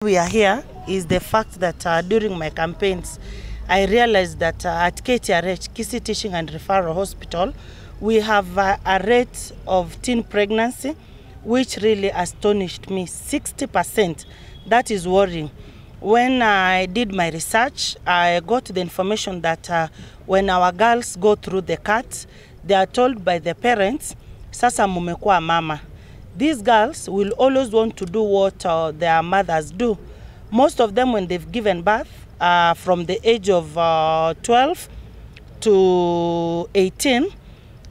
we are here is the fact that during my campaigns, I realized that at KTRH, Kisii Teaching and Referral Hospital, we have a rate of teen pregnancy, which really astonished me, 60%. That is worrying. When I did my research, I got the information that when our girls go through the cut, they are told by the parents, sasa mumekuwa mama. These girls will always want to do what their mothers do. Most of them, when they've given birth, from the age of 12 to 18,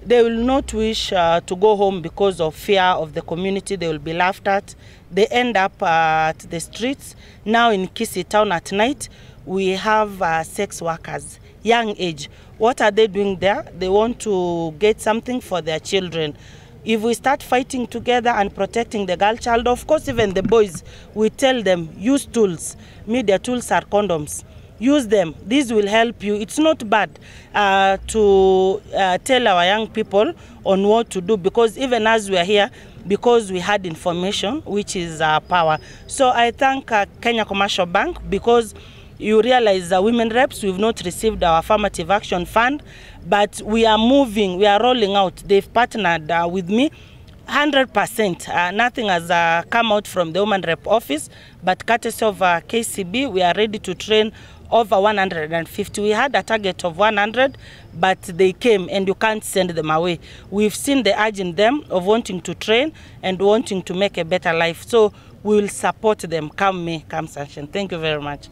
they will not wish to go home because of fear of the community. They will be laughed at. They end up at the streets. Now in Kisii town at night, we have sex workers, young age. What are they doing there? They want to get something for their children. If we start fighting together and protecting the girl child, of course, even the boys, we tell them, use tools. Media tools are condoms. Use them. This will help you. It's not bad to tell our young people on what to do, because even as we are here, because we had information, which is power. So I thank Kenya Commercial Bank, because you realize that women reps, we've not received our affirmative action fund, but we are moving, we are rolling out. They've partnered with me 100%. Nothing has come out from the woman rep office, but courtesy of KCB, we are ready to train over 150. We had a target of 100, but they came and you can't send them away. We've seen the urge in them of wanting to train and wanting to make a better life. So we will support them, come May, come Sunshine. Thank you very much.